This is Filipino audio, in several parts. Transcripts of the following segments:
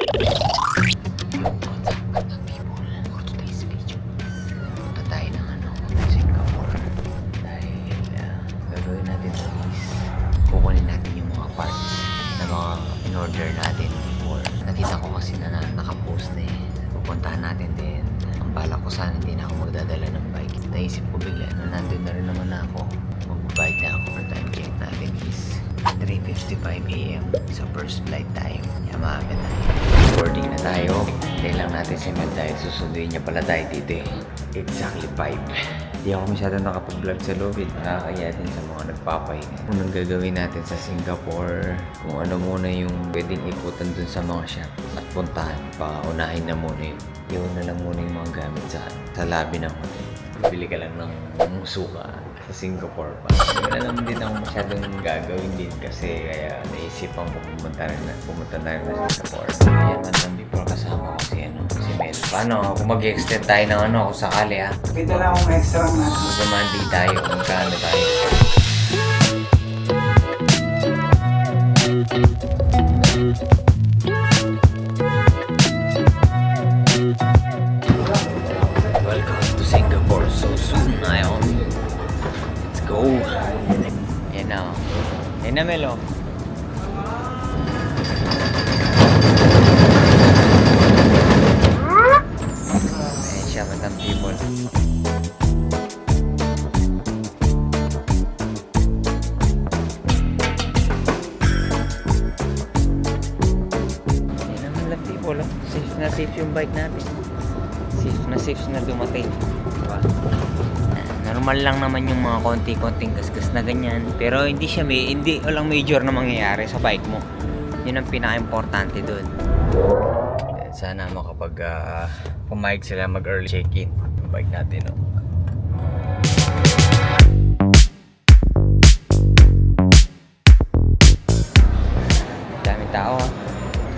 Kukunin natin yung mga parts na mga in-order natin before. Nakita ko kasi na nakapost na eh. Pupuntahan natin din. Ang balak ko sana hindi na ako magdadala ng bike. Naisip ko bigla na nandun na rin naman ako. Mag-bike na ako. For time check natin is 3:55 AM. So first flight tayo. Kaya maaga tayo. Boarding na tayo. Kaya lang natin si Mel dahil susunduin niya pala tayo dito eh. Exactly 5. Hindi ako masyadong nakapag-vlog sa loob. Nakakaya din sa mga nagpapahinga. Unang gagawin natin sa Singapore, kung ano muna yung pwedeng iputan dun sa mga shop at puntahan. Paunahin na muna yun. Iwan na lang muna yung mga gamit sa lobby ng hotel. Bili ka lang ng suka sa Singapore pa. Wala naman din ako masyadong gagawin din kasi kaya naisipan ko pumunta na rin na Singapore. Kaya man lang before kasama ko si Mel. Paano kung mag-extend tayo ng kung sakali ha? Kita lang akong extra na. Mag-mandi tayo kung kano tayo. Welcome to Singapore so soon, Ayon. Let's go. Yan na. Yan na, Melo. Ayan siya, matang people. Yan naman lang people. Safe yung bike natin. Safe na dumating. Diba? Normal lang naman yung mga konti-konting gasgas na ganyan. Pero hindi walang major na mangyayari sa bike mo. Yun ang pinaka-importante dun. Sana makapag pumayag sila mag-early check-in yung bike natin. No? Dami tao ha.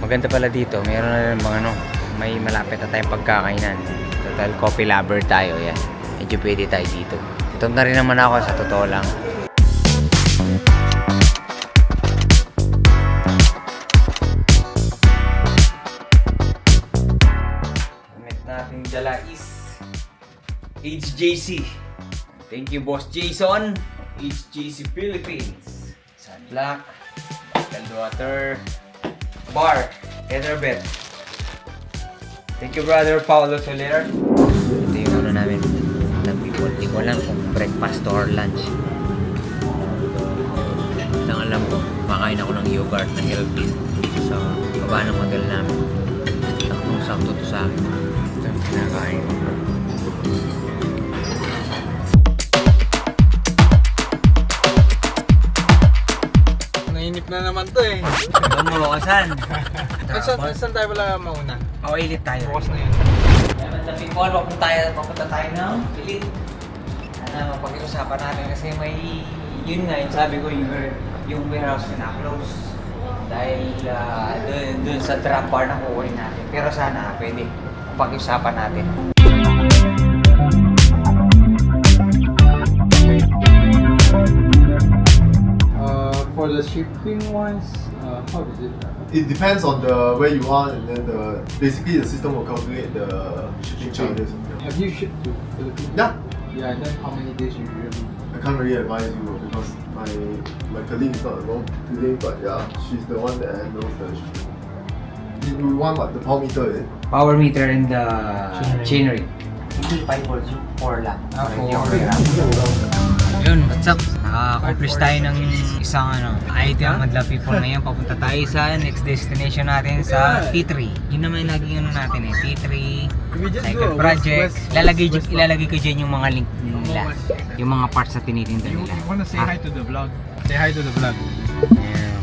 Maganda pala dito. Meron na rin mga may malapit na tayong pagkakainan. Total coffee lover tayo yan. Medyo pwede tayo dito. Gutom na rin naman ako sa totoo lang. Gamit natin dala is HJC. Thank you Boss Jason. HJC Philippines. Sunblock, cold water, bar, tetherbed. Thank you brother Paulo Soler. Ito yung namin ng people. Hindi ko alam kung breakfast or lunch. Lang alam ko, makain ako ng yogurt na healthy. So, baba ng hotel namin. Sakto to sa akin. Ito yung pinakain ko. Nainip na naman to eh. Doon mawawasan. Saan tayo pala mauna? Paulit tayo. Bukas na yun. Sa people, papunta tayo ng Pilit. Sana mapag-iusapan natin kasi may yun nga, yung sabi ko yung warehouse na close. Dahil dun sa drop bar na kukunin natin. Pero sana pwede pag-iusapan natin. For the shipping ones, how is it? It depends on where you are, and then basically the system will calculate the shipping charges. Have you shipped to Philippines? Yeah, Yeah, and then how many days usually? I can't really advise you because my colleague is not around today, but yeah, she's the one that handles the shipping. You want what, the power meter, is it? Power meter and the chainring. Hindi 5 volts, 4 lang. Yun, what's up? Naka-accomplish tayo ng isang item Madla people ngayon. Papunta tayo sa next destination natin sa T3. Yun naman yung naging natin eh, T3 Cycle Project. Ilalagay ko dyan yung mga link nila. Yung mga parts na tinitinda nila. You wanna say hi to the vlog? Say hi to the vlog. Yeah.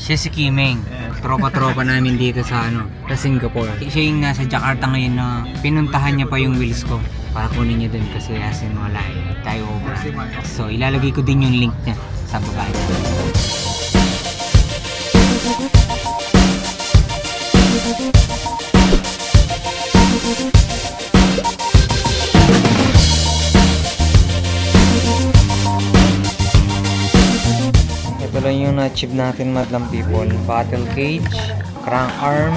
Siya si Kimeng. Tropa-tropa namin dito sa sa Singapore. Siya yung nasa Jakarta ngayon na pinuntahan niya pa yung wheels ko para kunin niya dun kasi asin wala eh. Tayo over. So ilalagay ko din yung link niya sa baba. Ito lang yung na-achieve natin, madlang people. Battle cage, crank arm,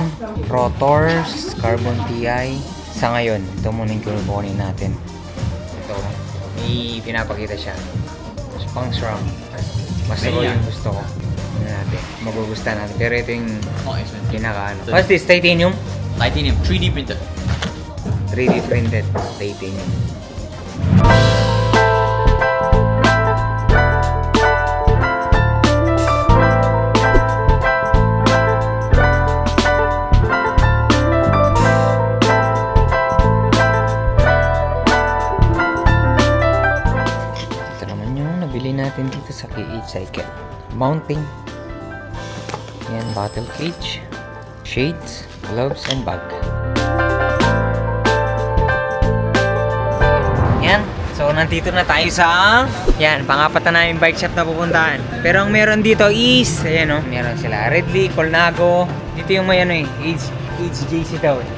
rotors, carbon TI. Sa ngayon, ito muna yung kukunin natin. Ito, may pinapakita siya. Pang SRAM. Mas ito yung gusto ko. Ano natin, magugustuhan natin. Pero ito yung pinaka-ano. What's this? Titanium? Titanium, 3D printed. 3D printed titanium. Ito naman yung nabili natin dito sa KH Cycle. Mounting. Yan, battle cage, shades, gloves, and bag. Yan. So, nandito na tayo sa... Yan, pangapat na namin bike shop na pupuntahan. Pero ang meron dito is... Ayan o. Meron sila Ridley, Colnago. Dito yung may ano eh. HJC daw eh.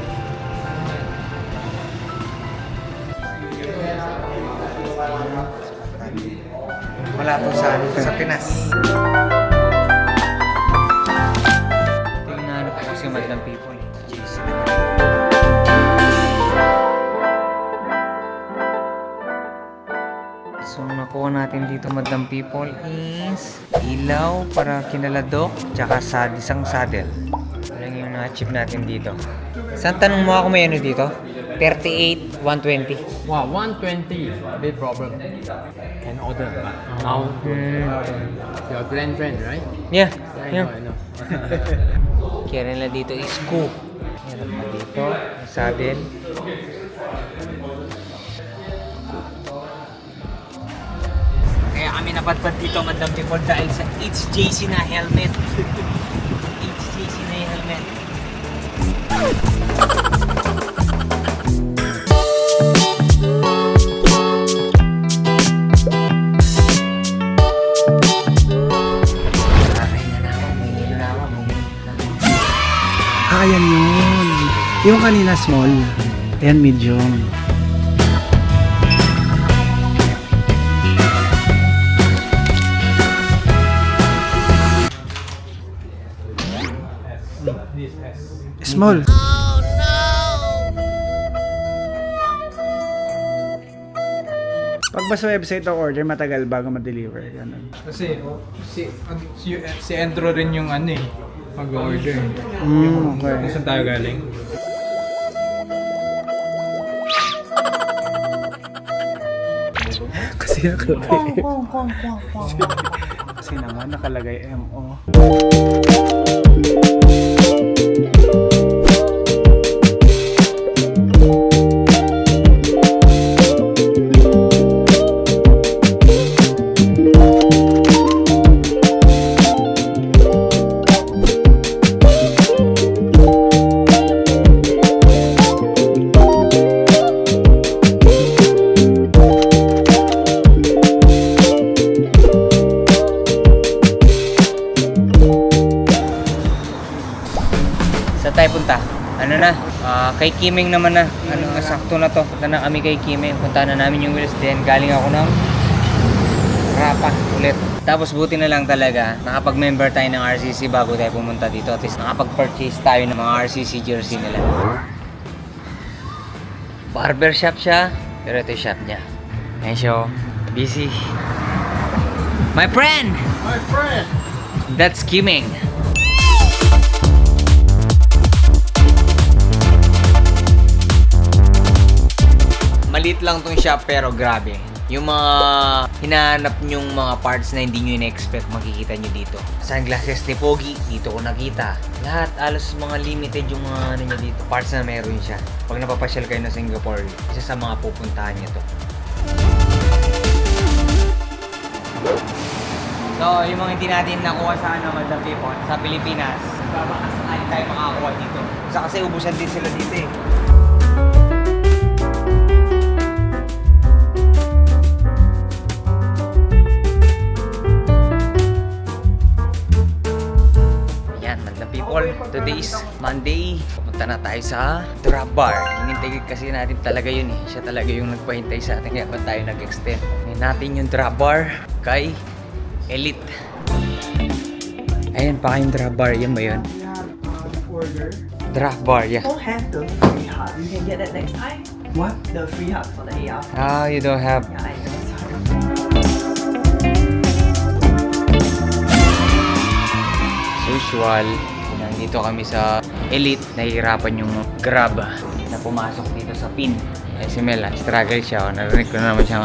Wala to sa Pinas. Ito yung nahanap ko kasi madlang people. HJC na. So, nakuha natin dito, madlang people, is ilaw para kinaladok, tsaka isang saddle. Alam yung na-achieve natin dito. Saan tanong mo ako may ano dito? 38, 120. Wow, 120. Big problem. Can order, but now your Glen friend, right? Yeah, I yeah. know. Kaya nila dito is Q. Meron pa dito, saddle. Kaya kami napadpad dito, madlang people, dahil sa HJC na helmet. HJC na yung helmet. Ayan yun. Yung kanina small. Ayan medium. Small. Pag ba sa website o order, matagal bago ma-deliver. Ganun. Kasi si Andrew rin yung ano eh, mag-order. Okay. Saan tayo galing? Kasi nakalagay. Kasi naman nakalagay MO. Saan tayo punta? Ano na? Kay Kiming naman na. Ano, sakto na to. Punta na kami kay Kiming. Punta na namin yung wheels din. Galing ako ng Rapa ulit. Tapos buti na lang talaga, nakapag-member tayo ng RCC bago tayo pumunta dito. At least nakapag-purchase tayo ng mga RCC jersey nila. Barber shop siya, pero ito yung shop niya. Ayan siya, oh. Busy. My friend! My friend! That's Kiming. Maliit lang tong shop pero grabe. Yung mga hinahanap nyong mga parts na hindi nyo in-expect, makikita nyo dito. Sunglasses ni Pogi, dito ko nakita. Lahat, alos mga limited yung mga ano nyo dito. Parts na meron siya. Pag napapasyal kayo na Singapore, isa sa mga pupuntahan nyo to. So, yung mga hindi natin nakuha sa Madlang People, sa Pilipinas, baka sakali tayo makakuha dito. Kasi ubusan din sila dito eh. Today is Monday. Pupunta na tayo sa Drop Bar. Hinintay kasi natin talaga yun eh. Siya talaga yung nagpahintay sa atin. Kaya ba tayo nag-extend? Ngayon natin yung Drop Bar kay Elite. Ayun pa kayong draft bar. Yan ba yun? Order. Draft bar, yeah. Don't have the free hub. You can get that next time. What? The free hub for the AR. Ah, you don't have. Yeah, I know. Sorry. As usual, nandito kami sa Elite. Nahihirapan yung Grab na pumasok dito sa pin. Eh, si Mel, struggle siya. Narinig ko na naman siyang